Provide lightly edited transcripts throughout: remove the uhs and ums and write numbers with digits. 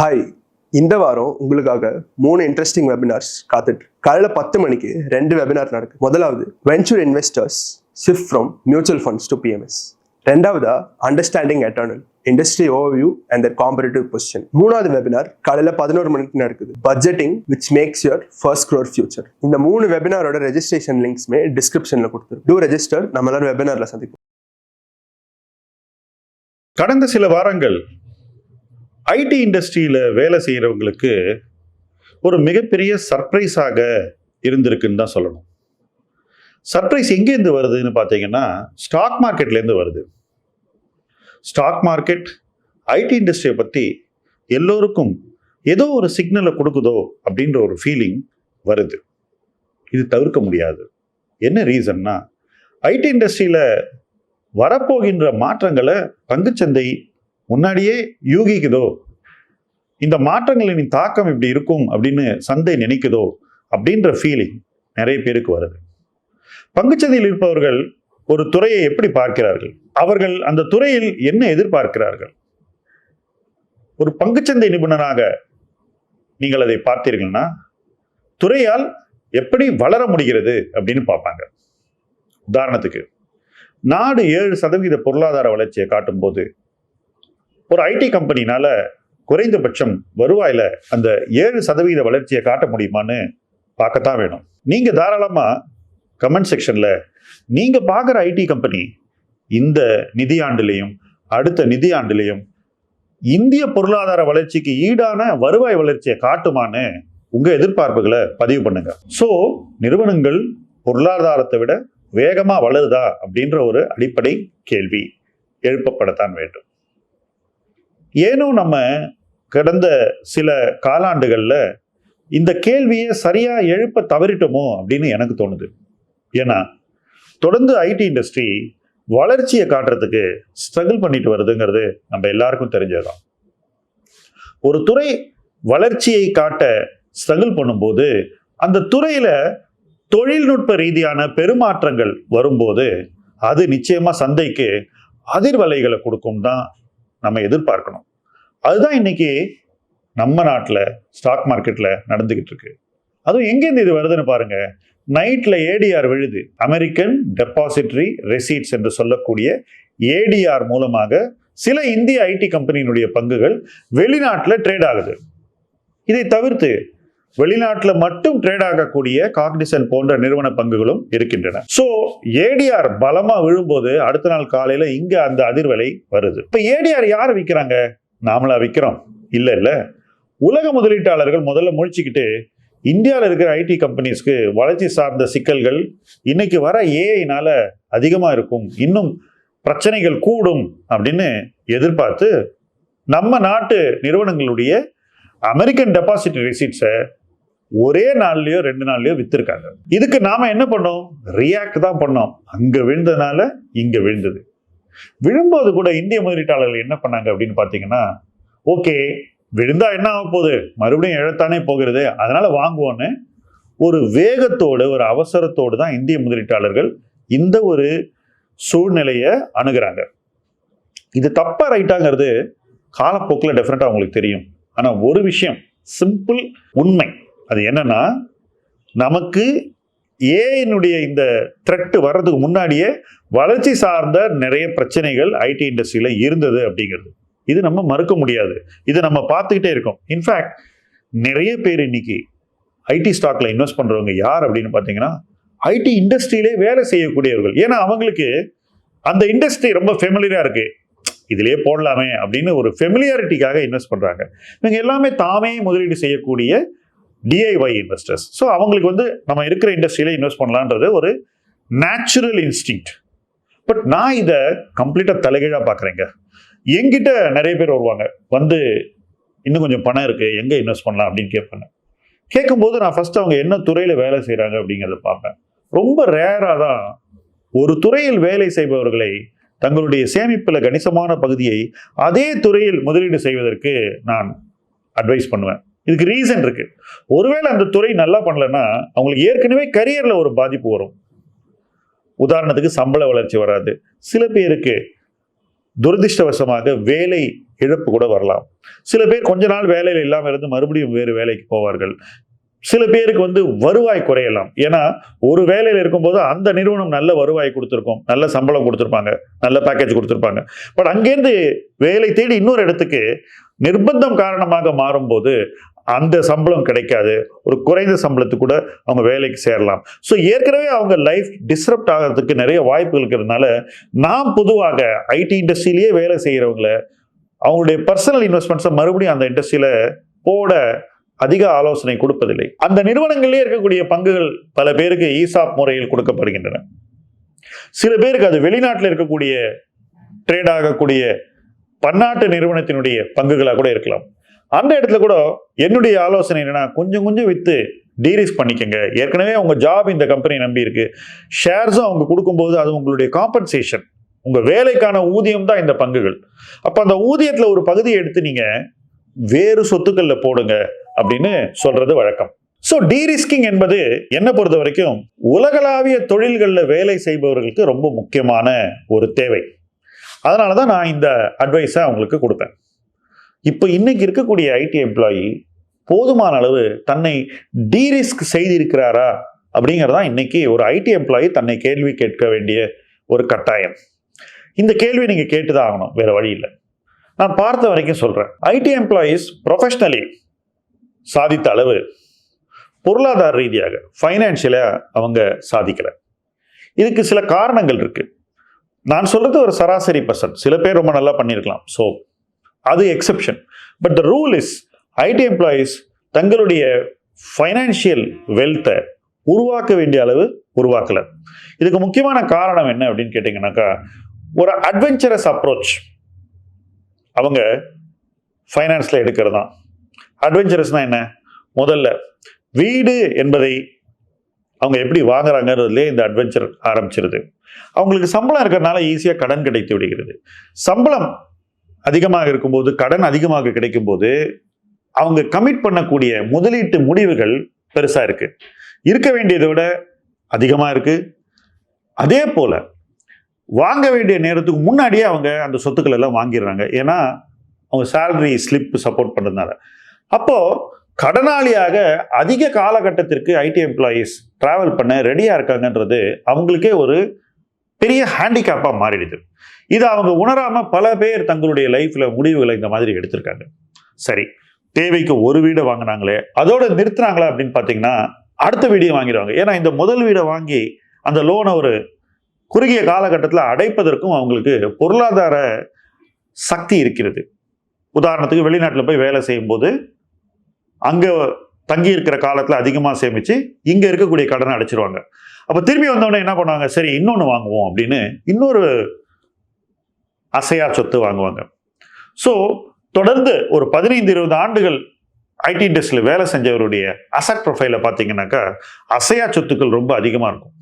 Hi, இந்த வாரம் உங்களுக்காக 3 இன்ட்ரெஸ்டிங் வெபினார்ஸ் காத்துட்டு காலையில் 10 மணிக்கு 2 வெபினார் நடக்குது. முதலாவது venture investors shift from mutual funds to PMS. ரெண்டாவதா understanding Eternal industry overview and their competitive position. மூணாவது வெபினார் காலையில் 11 மணிக்கு நடக்குது, budgeting which makes your first crore future. இந்த 3 வெபினாரோட ரெஜிஸ்ட்ரேஷன் லிங்க்ஸ்மே டிஸ்கிரிப்ஷன்ல கொடுத்துரு. To register. நம்ம எல்லாரும் வெபினார்ல சந்திப்போம். கடந்த சில வாரங்கள் ஐடி இண்டஸ்ட்ரியில் வேலை செய்கிறவங்களுக்கு ஒரு மிகப்பெரிய சர்ப்ரைஸாக இருந்திருக்குன்னு தான் சொல்லணும். சர்ப்ரைஸ் எங்கேருந்து வருதுன்னு பார்த்தீங்கன்னா, ஸ்டாக் மார்க்கெட்லேருந்து வருது. ஸ்டாக் மார்க்கெட் ஐடி இண்டஸ்ட்ரியை பற்றி எல்லோருக்கும் ஏதோ ஒரு சிக்னலை கொடுக்குதோ அப்படின்ற ஒரு ஃபீலிங் வருது. இது தவிர்க்க முடியாது. என்ன ரீசன்னா, ஐடி இண்டஸ்ட்ரியில் வரப்போகின்ற மாற்றங்களை பங்குச்சந்தை முன்னாடியே யூகிக்குதோ, இந்த மாற்றங்களின் தாக்கம் இப்படி இருக்கும் அப்படின்னு சந்தை நினைக்குதோ அப்படின்ற ஃபீலிங் நிறைய பேருக்கு வருது. பங்குச்சந்தையில் இருப்பவர்கள் ஒரு துறையை எப்படி பார்க்கிறார்கள், அவர்கள் அந்த துறையில் என்ன எதிர்பார்க்கிறார்கள், ஒரு பங்குச்சந்தை நிபுணராக நீங்கள் அதை பார்த்தீர்கள்னா துறையால் எப்படி வளர முடிகிறது அப்படின்னு பார்ப்பாங்க. உதாரணத்துக்கு, நாடு 7% பொருளாதார வளர்ச்சியை காட்டும் போது ஒரு ஐடி கம்பெனினால குறைந்தபட்சம் வருவாயில அந்த 7% வளர்ச்சியை காட்ட முடியுமான்னு பார்க்கத்தான் வேணும். நீங்க தாராளமா கமெண்ட் செக்ஷன்ல நீங்க பார்க்குற ஐடி கம்பெனி இந்த நிதியாண்டுலையும் அடுத்த நிதியாண்டுலையும் இந்திய பொருளாதார வளர்ச்சிக்கு ஈடான வருவாய் வளர்ச்சியை காட்டுமான்னு உங்க எதிர்பார்ப்புகளை பதிவு பண்ணுங்க. ஸோ நிறுவனங்கள் பொருளாதாரத்தை விட வேகமா வளருதா அப்படின்ற ஒரு அடிப்படை கேள்வி எழுப்பப்படத்தான் வேண்டும். ஏனோ நம்ம கடந்த சில காலாண்டுகள்ல இந்த கேள்வியை சரியா எழுப்ப தவறிட்டோமோ அப்படின்னு எனக்கு தோணுது. ஏன்னா தொடர்ந்து ஐடி இண்டஸ்ட்ரி வளர்ச்சியை காட்டுறதுக்கு ஸ்ட்ரகிள் பண்ணிட்டு வருதுங்கிறது நம்ம எல்லாருக்கும் தெரிஞ்சதுதான். ஒரு துறை வளர்ச்சியை காட்ட ஸ்ட்ரகிள் பண்ணும்போது அந்த துறையில தொழில்நுட்ப ரீதியான பெருமாற்றங்கள் வரும்போது அது நிச்சயமா சந்தைக்கு அதிர்வலைகளை கொடுக்கும் தான் நம்ம எதிர்பார்க்கணும். அதுதான் இன்னைக்கு நம்ம நாட்டில் ஸ்டாக் மார்க்கெட்ல நடந்துகிட்டு இருக்கு. அதுவும் எங்கேருந்து இது வருதுன்னு பாருங்க. நைட்ல ஏடிஆர் விழுது. அமெரிக்கன் டெபாசிட்டரி ரெசீட்ஸ் என்று சொல்லக்கூடிய ஏடிஆர் மூலமாக சில இந்திய ஐடி கம்பெனியினுடைய பங்குகள் வெளிநாட்டில் ட்ரேட் ஆகுது. இதை தவிர்த்து வெளிநாட்டில் மட்டும் ட்ரேட் ஆகக்கூடிய காக்னிசன்ட் போன்ற நிறுவன பங்குகளும் இருக்கின்றன. ஸோ ஏடிஆர் பலமா விழும்போது அடுத்த நாள் காலையில இங்க அந்த அதிர்வலை வருது. இப்ப ஏடிஆர் யார் விற்கிறாங்க? நாமளா விற்கிறோம்? இல்ல, உலக முதலீட்டாளர்கள் முதல்ல முழிச்சுக்கிட்டு இந்தியாவில் இருக்கிற ஐடி கம்பெனிஸ்க்கு வளர்ச்சி சார்ந்த சிக்கல்கள் இன்னைக்கு வர ஏஐனால அதிகமா இருக்கும், இன்னும் பிரச்சனைகள் கூடும் அப்படின்னு எதிர்பார்த்து நம்ம நாட்டு நிறுவனங்களுடைய அமெரிக்கன் டெபாசிட் ரெசீட்ஸை ஒரே நாள்லயோ 2 நாள்லயோ வித்திருக்காங்க. இதுக்கு நாம என்ன பண்ணோம்? ரியாக்ட் தான் பண்ணோம். அங்க விழுந்ததுனால இங்க விழுந்தது. விழும்போது கூட இந்திய முதலீட்டாளர்கள் என்ன பண்ணாங்க அப்படின்னு பாத்தீங்கன்னா, ஓகே விழுந்தா என்ன ஆக போகுது, மறுபடியும் இழத்தானே போகிறது, அதனால வாங்குவோன்னு ஒரு வேகத்தோடு ஒரு அவசரத்தோடு தான் இந்திய முதலீட்டாளர்கள் இந்த ஒரு சூழ்நிலையை அணுகிறாங்க. இது தப்பா ரைட்டாங்கிறது காலப்போக்கில் டெஃபினட்டா உங்களுக்கு தெரியும். ஆனா ஒரு விஷயம் சிம்பிள் உண்மை, அது என்னன்னா, நமக்கு ஏனுடைய இந்த த்ரெட் வர்றதுக்கு முன்னாடியே வளர்ச்சி சார்ந்த நிறைய பிரச்சனைகள் ஐடி இண்டஸ்ட்ரியில இருந்தது அப்படிங்கிறது இது நம்ம மறுக்க முடியாது. இதை நம்ம பார்த்துக்கிட்டே இருக்கோம். இன்ஃபேக்ட் நிறைய பேர் இன்னைக்கு ஐடி ஸ்டாக்ல இன்வெஸ்ட் பண்றவங்க யார் அப்படின்னு பார்த்தீங்கன்னா, ஐடி இண்டஸ்ட்ரியிலே வேலை செய்யக்கூடியவர்கள். ஏன்னா அவங்களுக்கு அந்த இண்டஸ்ட்ரி ரொம்ப ஃபெமிலியரா இருக்கு, இதுலயே போடலாமே அப்படின்னு ஒரு ஃபெமிலியாரிட்டிக்காக இன்வெஸ்ட் பண்றாங்க. இவங்க எல்லாமே தாமே முதலீடு செய்யக்கூடிய டிஐஒய் இன்வெஸ்டர்ஸ். ஸோ அவங்களுக்கு நம்ம இருக்கிற இண்டஸ்ட்ரியில இன்வெஸ்ட் பண்ணலான்றது ஒரு நேச்சுரல் இன்ஸ்டிங்க்ட். பட் நான் இதை கம்ப்ளீட்டா தலைகீழா பார்க்குறேங்க. என்கிட்ட நிறைய பேர் வருவாங்க, இன்னும் கொஞ்சம் பணம் இருக்கு, எங்க இன்வெஸ்ட் பண்ணலாம் அப்படின்னு கேட்பாங்க. கேட்கும்போது நான் ஃபர்ஸ்ட் அவங்க என்ன துறையில வேலை செய்யறாங்க அப்படிங்கிறத பார்ப்பேன். ரொம்ப ரேரா தான் ஒரு துறையில் வேலை செய்பவர்களை தங்களுடைய சேமிப்புல கணிசமான பகுதியை அதே துறையில் முதலீடு செய்வதற்கு நான் அட்வைஸ் பண்ணுவேன். இதுக்கு ரீசன் இருக்கு. ஒருவேளை அந்த துறை நல்லா பண்ணலன்னா அவங்களுக்கு ஏற்கனவே கரியர்ல ஒரு பாதிப்பு வரும். உதாரணத்துக்கு சம்பள வளர்ச்சி வராது. சில பேருக்கு துரதிர்ஷ்டவசமாக வேலை இழப்பு கூட வரலாம். சில பேர் கொஞ்ச நாள் வேலையில் இல்லாமல் இருந்து மறுபடியும் வேறு வேலைக்கு போவார்கள். சில பேருக்கு வருவாய் குறையலாம். ஏன்னா ஒரு வேலையில் இருக்கும்போது அந்த நிறுவனம் நல்ல வருவாய் கொடுத்துருக்கும், நல்ல சம்பளம் கொடுத்துருப்பாங்க, நல்ல பேக்கேஜ் கொடுத்துருப்பாங்க. பட் அங்கேருந்து வேலை தேடி இன்னொரு இடத்துக்கு நிர்பந்தம் காரணமாக மாறும்போது அந்த சம்பளம் கிடைக்காது, ஒரு குறைந்த சம்பளத்துக்கு கூட அவங்க வேலைக்கு சேரலாம். ஸோ ஏற்கனவே அவங்க லைஃப் டிஸ்டர்ப்ட் ஆகிறதுக்கு நிறைய வாய்ப்புகள் இருக்கிறதுனால நாம் பொதுவாக ஐடி இண்டஸ்ட்ரியிலேயே வேலை செய்கிறவங்கள அவங்களுடைய பர்சனல் இன்வெஸ்ட்மெண்ட்ஸை மறுபடியும் அந்த இண்டஸ்ட்ரியில போட அதிக ஆலோசனை கொடுப்பதில்லை. அந்த நிறுவனங்களிலே இருக்கக்கூடிய பங்குகள் பல பேருக்கு ஈசாப் முறையில் கொடுக்கப்படுகின்றன. சில பேருக்கு அது வெளிநாட்டில் இருக்கக்கூடிய ட்ரேட் ஆகக்கூடிய பன்னாட்டு நிறுவனத்தினுடைய பங்குகளாக கூட இருக்கலாம். அந்த இடத்துல கூட என்னுடைய ஆலோசனை என்னன்னா, கொஞ்சம் கொஞ்சம் வித்து டீரிஸ்க் பண்ணிக்கங்க. ஏற்கனவே உங்க ஜாப் இந்த கம்பெனி நம்பி இருக்கு, ஷேர்ஸும் அவங்க கொடுக்கும்போது அது உங்களுடைய காம்பன்சேஷன், உங்க வேலைக்கான ஊதியம் தான் இந்த பங்குகள். அப்ப அந்த ஊதியத்துல ஒரு பகுதியை எடுத்து நீங்க வேறு சொத்துக்கள்ல போடுங்க அப்படின்னு சொல்றது வழக்கம். ஸோ டீரிஸ்கிங் என்பது என்ன பொறுத்த வரைக்கும் உலகளாவிய தொழில்களில் வேலை செய்பவர்களுக்கு ரொம்ப முக்கியமான ஒரு தேவை. அதனால தான் நான் இந்த அட்வைஸை அவங்களுக்கு கொடுப்பேன். இப்போ இன்னைக்கு இருக்கக்கூடிய ஐடி எம்ப்ளாயி போதுமான அளவு தன்னை டீரிஸ்க் செய்திருக்கிறாரா அப்படிங்கிறதா இன்னைக்கு ஒரு ஐடி எம்ப்ளாயி தன்னை கேள்வி கேட்க வேண்டிய ஒரு கட்டாயம். இந்த கேள்வி நீங்க கேட்டுதான் ஆகணும், வேற வழி இல்லை. நான் பார்த்த வரைக்கும் சொல்றேன், ஐடி எம்ப்ளாயீஸ் ப்ரொஃபஷனலி சாதித்த அளவு பொருளாதார ரீதியாக ஃபைனான்சியலா அவங்க சாதிக்கல. இதுக்கு சில காரணங்கள் இருக்கு. நான் சொல்றது ஒரு சராசரி பர்சன், சில பேர் ரொம்ப நல்லா பண்ணியிருக்கலாம், ஸோ அது exception. But the rule is IT employees தங்களுடைய ஃபைனான்சியல் வெல்த்தை உருவாக்க வேண்டிய அளவு உருவாக்கல. இதுக்கு முக்கியமான காரணம் என்ன அப்படின்னு கேட்டீங்கன்னாக்கா, ஒரு அட்வென்ச்சரஸ் அப்ரோச் அவங்க ஃபைனான்ஸ்ல எடுக்கிறது தான். அட்வென்ச்சரஸ்னா என்ன? முதல்ல வீடு என்பதை அவங்க எப்படி வாங்குறாங்கிறதுலே இந்த அட்வென்ச்சர் ஆரம்பிச்சிருது. அவங்களுக்கு சம்பளம் இருக்கிறதுனால ஈஸியாக கடன் கிடைத்து விடுகிறது. சம்பளம் அதிகமாக இருக்கும்போது, கடன் அதிகமாக கிடைக்கும் போது அவங்க கமிட் பண்ணக்கூடிய முதலீட்டு முடிவுகள் பெருசா இருக்கு, இருக்க வேண்டியதை விட அதிகமா இருக்கு. அதே போல வாங்க வேண்டிய நேரத்துக்கு முன்னாடியே அவங்க அந்த சொத்துக்கள் எல்லாம் வாங்கிடுறாங்க, ஏன்னா அவங்க சேலரி ஸ்லிப் சப்போர்ட் பண்றதுனால. அப்போ கடனாளியாக அதிக காலகட்டத்திற்கு ஐடி எம்ப்ளாயீஸ் டிராவல் பண்ண ரெடியா இருக்காங்கன்றது அவங்களுக்கே ஒரு பெரிய ஹேண்டிகேப்பா மாறிடுது. இதை அவங்க உணராம பல பேர் தங்களுடைய லைஃப்ல முடிவுகளை இந்த மாதிரி எடுத்திருக்காங்க. சரி, தேவைக்கு ஒரு வீடை வாங்கினாங்களே அதோட நிறுத்துறாங்களா அப்படின்னு பாத்தீங்கன்னா, அடுத்த வீடையும் வாங்கிடுவாங்க. ஏன்னா இந்த முதல் வீடை வாங்கி அந்த லோனை ஒரு குறுகிய காலகட்டத்தில் அடைப்பதற்கும் அவங்களுக்கு பொருளாதார சக்தி இருக்கிறது. உதாரணத்துக்கு வெளிநாட்டில் போய் வேலை செய்யும் போது அங்க தங்கி இருக்கிற காலத்துல அதிகமா சேமிச்சு இங்க இருக்கக்கூடிய கடனை அடைச்சிருவாங்க. அப்ப திரும்பி வந்தவொடனே என்ன பண்ணுவாங்க, சரி இன்னொன்னு வாங்குவோம் அப்படின்னு இன்னொரு அசையா சொத்து வாங்குவாங்க. ஸோ தொடர்ந்து ஒரு 15-20 ஆண்டுகள் ஐடி இண்டஸ்ட்ரியில் வேலை செஞ்சவருடைய அசட் ப்ரொஃபைலை பார்த்தீங்கன்னாக்கா அசையா சொத்துக்கள் ரொம்ப அதிகமாக இருக்கும்.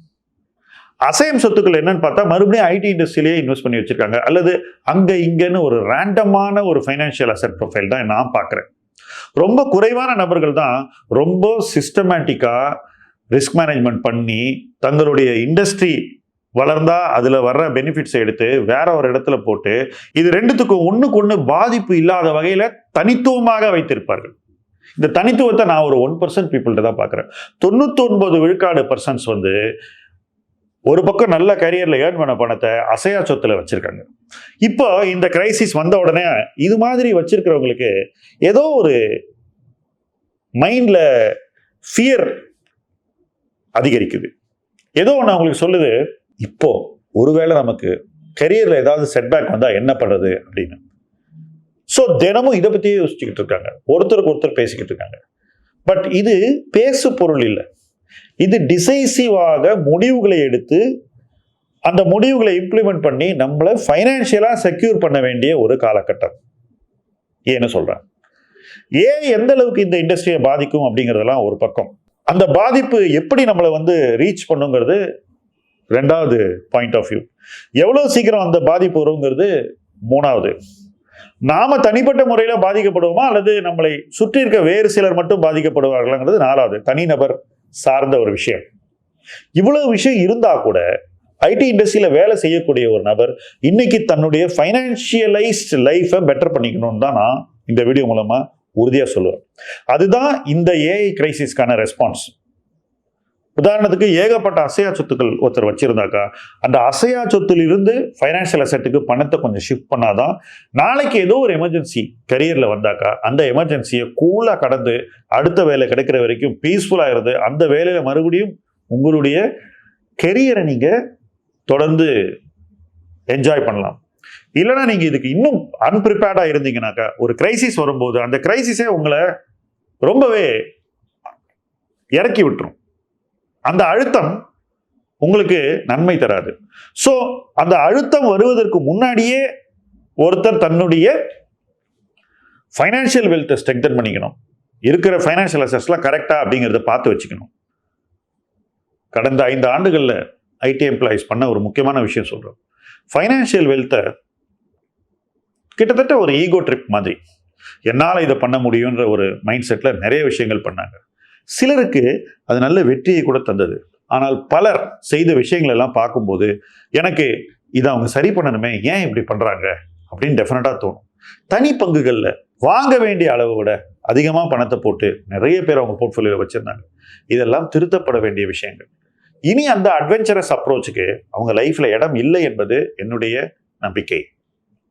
அசையும் சொத்துக்கள் என்னன்னு பார்த்தா மறுபடியும் ஐடி இண்டஸ்ட்ரியிலேயே இன்வெஸ்ட் பண்ணி வச்சிருக்காங்க, அல்லது அங்க இங்கன்னு ஒரு ரேண்டமான ஒரு ஃபைனான்சியல் அசட் ப்ரொஃபைல் தான் நான் பார்க்குறேன். ரொம்ப குறைவான நபர்கள் தான் ரொம்ப சிஸ்டமேட்டிக்கா ரிஸ்க் மேனேஜ்மெண்ட் பண்ணி தங்களுடைய இண்டஸ்ட்ரி வளர்ந்தா அதுல வர்ற பெனிஃபிட்ஸை எடுத்து வேற ஒரு இடத்துல போட்டு இது ரெண்டுத்துக்கும் ஒண்ணுக்கு ஒண்ணு பாதிப்பு இல்லாத வகையில தனித்துவமாக வைத்திருப்பார்கள். இந்த தனித்துவத்தை நான் ஒரு 1% பீப்புள்கிட்ட தான் பார்க்குறேன். 99 விழுக்காடு பர்சன்ஸ் ஒரு பக்கம் நல்ல கரியர்ல ஏர்ன் பண்ண பணத்தை அசையா சொத்துல வச்சிருக்காங்க. இப்போ இந்த கிரைசிஸ் வந்த உடனே இது மாதிரி வச்சிருக்கிறவங்களுக்கு ஏதோ ஒரு மைண்ட்ல ஃபியர் அதிகரிக்குது. ஏதோ ஒன்று அவங்களுக்கு சொல்லுது, இப்போ ஒருவேளை நமக்கு கரியர்ல ஏதாவது செட்பேக் வந்தா என்ன பண்றது அப்படின்னு. ஸோ தினமும் இதை பத்தியே யோசிச்சுக்கிட்டு இருக்காங்க, ஒருத்தருக்கு ஒருத்தர் பேசிக்கிட்டு இருக்காங்க. பட் இது பேசு பொருள் இல்லை, இது டிசைசிவாக முடிவுகளை எடுத்து அந்த முடிவுகளை இம்ப்ளிமெண்ட் பண்ணி நம்மளை ஃபைனான்சியலா செக்யூர் பண்ண வேண்டிய ஒரு காலகட்டம். ஏன்னு சொல்றேன், எந்த அளவுக்கு இந்த இண்டஸ்ட்ரியை பாதிக்கும் அப்படிங்கிறதெல்லாம் ஒரு பக்கம், அந்த பாதிப்பு எப்படி நம்மளை ரீச் பண்ணுங்கிறது ரெண்டாவது பாயிண்ட் ஆஃப் வியூ. எவ்வளவு சீக்கிரம் அந்த பாதிப்பு வருங்கிறது மூணாவது. நாம தனிப்பட்ட முறையில பாதிக்கப்படுவோமா அல்லது நம்மளை சுற்றி இருக்க வேறு சிலர் மட்டும் பாதிக்கப்படுவார்கள்ங்கிறது நாலாவது, தனிநபர் சார்ந்த ஒரு விஷயம். இவ்வளவு விஷயம் இருந்தா கூட ஐடி இண்டஸ்ட்ரியில வேலை செய்யக்கூடிய ஒரு நபர் இன்னைக்கு தன்னுடைய ஃபைனான்சியலைஸ்ட் லைஃபை பெட்டர் பண்ணிக்கணும்னு தான் நான் இந்த வீடியோ மூலமா உறுதியா சொல்லுவேன். அதுதான் இந்த ஏஐ கிரைசிஸ்க்கான ரெஸ்பான்ஸ். உதாரணத்துக்கு ஏகப்பட்ட அசையா சொத்துக்கள் ஒருத்தர் வச்சிருந்தாக்கா அந்த அசையா சொத்திலிருந்து ஃபைனான்சியல் அசெட்டுக்கு பணத்தை கொஞ்சம் ஷிஃப்ட் பண்ணாதான் நாளைக்கு ஏதோ ஒரு எமர்ஜென்சி கரியர்ல வந்தாக்கா அந்த எமர்ஜென்சியை கூலா கடந்து அடுத்த வேலை கிடைக்கிற வரைக்கும் பீஸ்ஃபுல்லா இருந்து அந்த வேலையில மறுபடியும் உங்களுடைய கெரியரை நீங்க தொடர்ந்து என்ஜாய் பண்ணலாம். இல்லைன்னா நீங்க இதுக்கு இன்னும் அன்பிரிப்பேர்டா இருந்தீங்கன்னாக்கா ஒரு கிரைசிஸ் வரும்போது அந்த கிரைசிஸே உங்களை ரொம்பவே இறக்கி விட்டுரும். அந்த அழுத்தம் உங்களுக்கு நன்மை தராது. ஸோ அந்த அழுத்தம் வருவதற்கு முன்னாடியே ஒருத்தர் தன்னுடைய ஃபைனான்சியல் வெல்த்தை ஸ்ட்ரெங்தன் பண்ணிக்கணும். இருக்கிற ஃபைனான்சியல் அசெட்ஸ்லாம் கரெக்டா அப்படிங்கிறத பார்த்து வச்சுக்கணும். கடந்த 5 ஆண்டுகளில் ஐடி எம்ப்ளாயிஸ் பண்ண ஒரு முக்கியமான விஷயம் சொல்றோம். ஃபைனான்சியல் வெல்த்தை கிட்டத்தட்ட ஒரு ஈகோ ட்ரிப் மாதிரி என்னால் இதை பண்ண முடியுன்ற ஒரு மைண்ட் செட்டில் நிறைய விஷயங்கள் பண்ணாங்க. சிலருக்கு அது நல்ல வெற்றியை கூட தந்தது. ஆனால் பலர் செய்த விஷயங்கள் எல்லாம் பார்க்கும்போது எனக்கு இதை அவங்க சரி பண்ணணுமே, ஏன் இப்படி பண்றாங்க அப்படின்னு டெஃபினட்டாக தோணும். தனி பங்குகளில் வாங்க வேண்டிய அளவை விட அதிகமாக பணத்தை போட்டு நிறைய பேர் அவங்க போர்ட்ஃபோலியோவில் வச்சிருந்தாங்க. இதெல்லாம் திருத்தப்பட வேண்டிய விஷயங்கள். இனி அந்த அட்வென்ச்சரஸ் அப்ரோச்சுக்கு அவங்க லைஃப்ல இடம் இல்லை என்பது என்னுடைய நம்பிக்கை.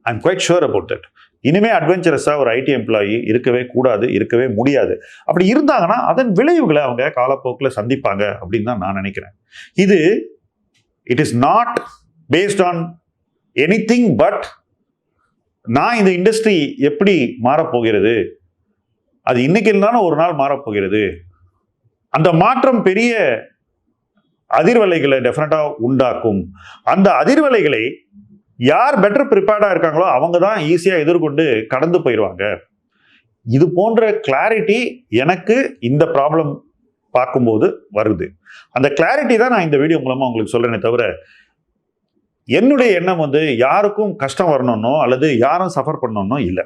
I am quite sure about that. இனிமே அட்வென்ச்சரஸா ஒரு ஐடி எம்ப்ளாயி இருக்கவே கூடாது, இருக்கவே முடியாது. அப்படி இருந்தாங்கன்னா அதன் விளைவுகளை அவங்க காலப்போக்கில் சந்திப்பாங்க அப்படின்னு தான் நான் நினைக்கிறேன். இது it is not based on anything but நான் இந்த இண்டஸ்ட்ரி எப்படி மாறப்போகிறது, அது இன்னைக்கு இருந்தாலும் ஒரு நாள் மாறப்போகிறது. அந்த மாற்றம் பெரிய அதிர்வலைகளை டெஃபினட்டா உண்டாக்கும். அந்த அதிர்வலைகளை யார் பெட்டர் ப்ரிப்பேர்டா இருக்காங்களோ அவங்க தான் ஈஸியா எதிர்கொண்டு கடந்து போயிடுவாங்க. இது போன்ற கிளாரிட்டி எனக்கு இந்த ப்ராப்ளம் பார்க்கும்போது வருது. அந்த கிளாரிட்டி தான் நான் இந்த வீடியோ மூலமா உங்களுக்கு சொல்றேனே தவிர என்னுடைய எண்ணம் யாருக்கும் கஷ்டம் வரணும்னோ அல்லது யாரும் சஃபர் பண்ணணும்னோ இல்லை.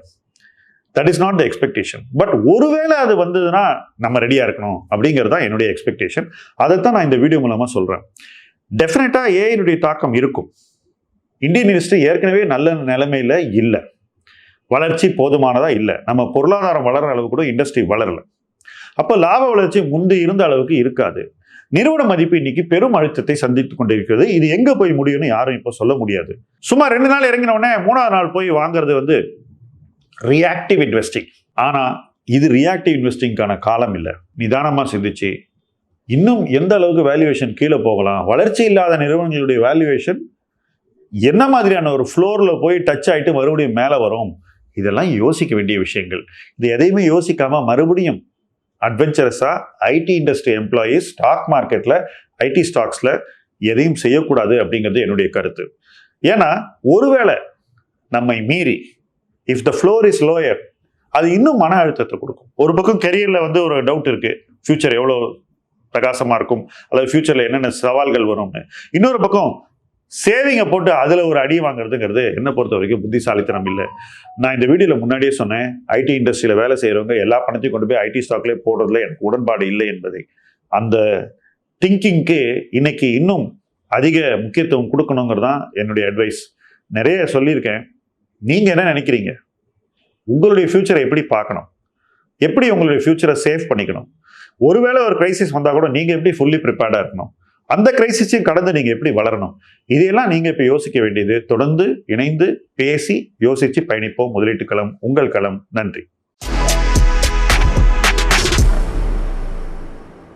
That is not the expectation. But ஒருவேளை அது வந்ததுன்னா நம்ம ரெடியா இருக்கணும் அப்படிங்கிறது தான் என்னுடைய எக்ஸ்பெக்டேஷன். அதைத்தான் நான் இந்த வீடியோ மூலமா சொல்றேன். டெஃபினட்டா ஏஐனுடைய தாக்கம் இருக்கும். இந்தியன் இண்டஸ்ட்ரி ஏற்கனவே நல்ல நிலைமையில இல்லை, வளர்ச்சி போதுமானதா இல்லை. நம்ம பொருளாதாரம் வளர்ற அளவு கூட இண்டஸ்ட்ரி வளரல. அப்போ லாப வளர்ச்சி முந்தி இருந்த அளவுக்கு இருக்காது. நிறுவன மதிப்பு இன்னைக்கு பெரும் அழுத்தத்தை சந்தித்துக் கொண்டிருக்கிறது. இது எங்க போய் முடியும்னு யாரும் இப்போ சொல்ல முடியாது. சும்மா 2 நாள் இறங்கின உடனே 3ஆவது நாள் போய் வாங்குறது ரியாக்டிவ் இன்வெஸ்டிங். ஆனா இது ரியாக்டிவ் இன்வெஸ்டிங்கான காலம் இல்லை. நிதானமா சிந்திச்சு இன்னும் எந்த அளவுக்கு வேல்யூவேஷன் கீழே போகலாம், வளர்ச்சி இல்லாத நிறுவனங்களுடைய வேல்யூவேஷன் என்ன மாதிரியான ஒரு ஃப்ளோர்ல போய் டச் ஆகிட்டு மறுபடியும் மேலே வரும், இதெல்லாம் யோசிக்க வேண்டிய விஷயங்கள். இது எதையுமே யோசிக்காம மறுபடியும் அட்வென்ச்சரஸா ஐடி இண்டஸ்ட்ரி எம்ப்ளாயீஸ் ஸ்டாக் மார்க்கெட்ல ஐடி ஸ்டாக்ஸ்ல எதையும் செய்யக்கூடாது அப்படிங்கிறது என்னுடைய கருத்து. ஏன்னா ஒருவேளை நம்மை மீறி if the floor is lower அது இன்னும் மன அழுத்தத்தை கொடுக்கும். ஒரு பக்கம் கெரியர்ல ஒரு டவுட் இருக்கு, ஃபியூச்சர் எவ்வளோ பிரகாசமா இருக்கும் அல்லது ஃபியூச்சர்ல என்னென்ன சவால்கள் வரும்னு. இன்னொரு பக்கம் சேவிங்கை போட்டு அதில் ஒரு அடி வாங்குறதுங்கிறது என்னை பொறுத்த வரைக்கும் புத்திசாலித்தனம் இல்லை. நான் இந்த வீடியோவில் முன்னாடியே சொன்னேன், ஐடி இண்டஸ்ட்ரியில் வேலை செய்கிறவங்க எல்லா பணத்தையும் கொண்டு போய் ஐடி ஸ்டாக்லேயே போடுறதுல எனக்கு உடன்பாடு இல்லை என்பதை. அந்த திங்கிங்க்கு இன்னைக்கு இன்னும் அதிக முக்கியத்துவம் கொடுக்கணுங்கிறது தான் என்னுடைய அட்வைஸ். நிறைய சொல்லியிருக்கேன். நீங்கள் என்ன நினைக்கிறீங்க? உங்களுடைய ஃபியூச்சரை எப்படி பார்க்கணும், எப்படி உங்களுடைய ஃபியூச்சரை சேவ் பண்ணிக்கணும்? ஒருவேளை ஒரு கிரைசிஸ் வந்தால் கூட நீங்கள் எப்படி ஃபுல்லி ப்ரிப்பேர்டாக இருக்கணும், அந்த கிரைசிஸையும் கடந்து நீங்க எப்படி வளரணும், இதையெல்லாம் நீங்க இப்ப யோசிக்க வேண்டியது. தொடர்ந்து இணைந்து பேசி யோசிச்சு பயணிப்போம். முதலீட்டு களம் உங்கள் களம். நன்றி.